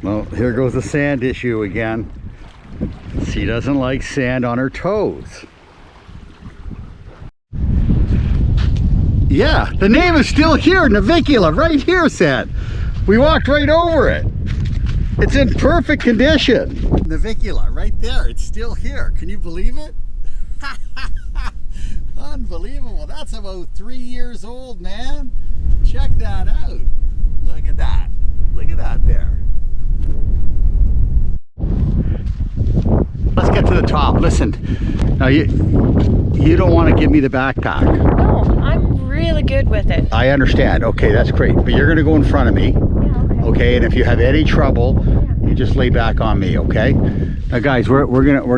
Well, here goes the sand issue again. She doesn't like sand on her toes. Yeah, the name is still here, Navicula, right here, Sad. We walked right over it. It's in perfect condition. Navicula, right there, it's still here. Can you believe it? Unbelievable. That's about 3 years old, man. Check that out. Look at that. Look at that there. Let's get to the top. Listen, now you don't want to give me the backpack. No, I'm really good with it. I understand. Okay, that's great. But you're going to go in front of me. Yeah, okay. Okay, and if you have any trouble, you just lay back on me, okay? Now guys, we're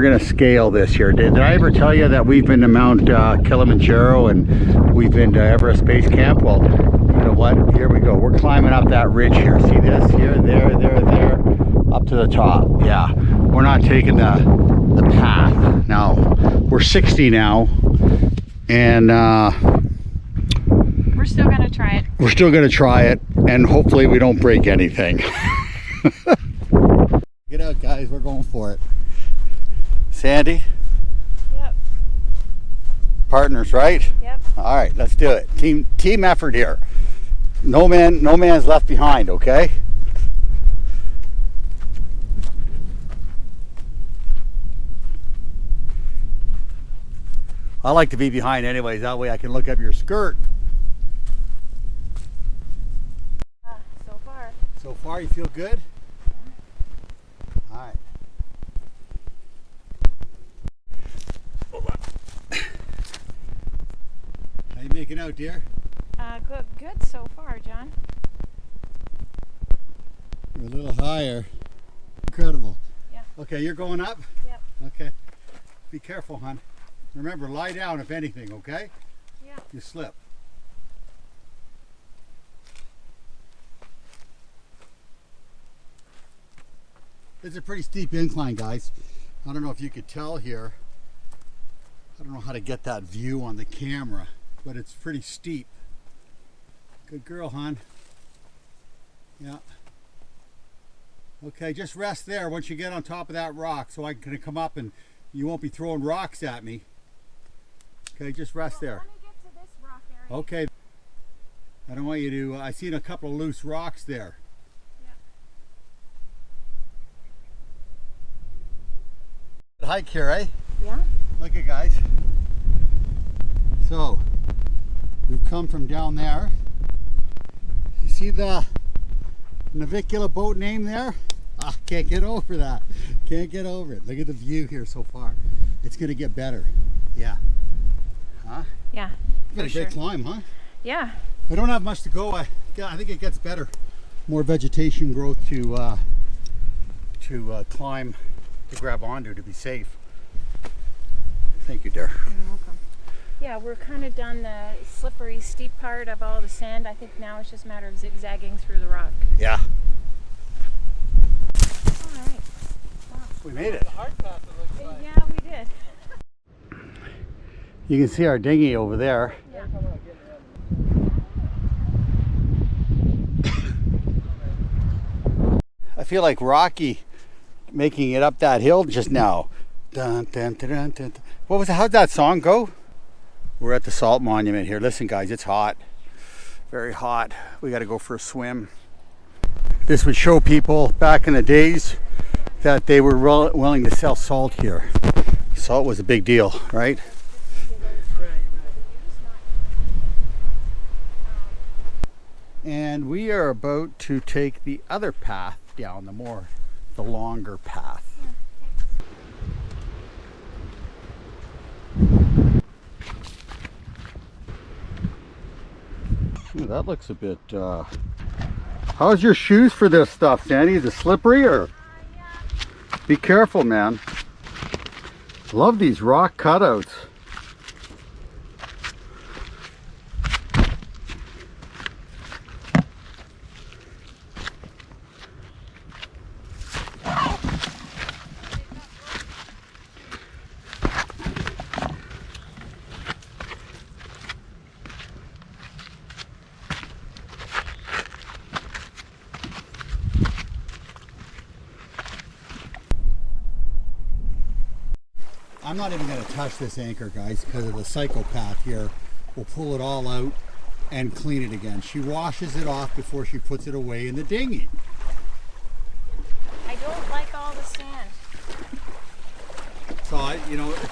gonna scale this here. Did I ever tell you that we've been to Mount Kilimanjaro and we've been to Everest Base Camp? Well, you know what? Here we go. We're climbing up that ridge here. See this? Here, there, up to the top. Yeah, we're not taking the path. Now, we're 60 now, and we're still gonna try it. We're still gonna try it, and hopefully we don't break anything. Get out, guys, we're going for it. Sandy? Yep. Partners, right? Yep. All right, let's do it. Team effort here. No man's left behind, okay? I like to be behind anyways, that way I can look up your skirt. So far. So far, you feel good? All right. How you making out, dear? Good so far, John. You're a little higher. Incredible. Yeah. Okay, you're going up? Yep. Okay. Be careful, hon. Remember, lie down if anything, okay? Yeah. You slip. It's a pretty steep incline, guys. I don't know if you could tell here. I don't know how to get that view on the camera, but it's pretty steep. Good girl, hon. Yeah. Okay, just rest there once you get on top of that rock so I can come up and you won't be throwing rocks at me. Okay, just rest there. Let me get to this rock area. Okay. I don't want you to, I seen a couple of loose rocks there. Yeah. Hike here, eh? Yeah. Look at guys. So, we've come from down there. You see the Navicula boat name there? Ah, can't get over that. Can't get over it. Look at the view here so far. It's gonna get better. Yeah. Huh? Yeah. Got a great climb, huh? Yeah. I don't have much to go. I think it gets better. More vegetation growth to climb, to grab onto, to be safe. Thank you, dear. You're welcome. Yeah, we're kind of done the slippery, steep part of all the sand. I think now it's just a matter of zigzagging through the rock. Yeah. All right. Wow. We made it. The hard path, it looks like. Yeah, we did. You can see our dinghy over there. Yeah. I feel like Rocky making it up that hill just now. Dun, dun, dun, dun, dun. What was it? How'd that song go? We're at the Salt Monument here. Listen, guys, it's hot. Very hot. We got to go for a swim. This would show people back in the days that they were willing to sell salt here. Salt was a big deal, right? And we are about to take the other path down, the longer path. Ooh, that looks a bit, how's your shoes for this stuff, Sandy? Is it slippery or? Yeah. Be careful, man. Love these rock cutouts. I'm not even going to touch this anchor, guys, because of the psychopath here. We'll pull it all out and clean it again. She washes it off before she puts it away in the dinghy. I don't like all the sand. So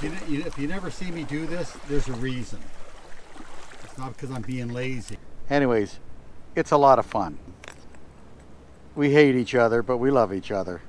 if you never see me do this, there's a reason. It's not because I'm being lazy. Anyways, it's a lot of fun. We hate each other, but we love each other.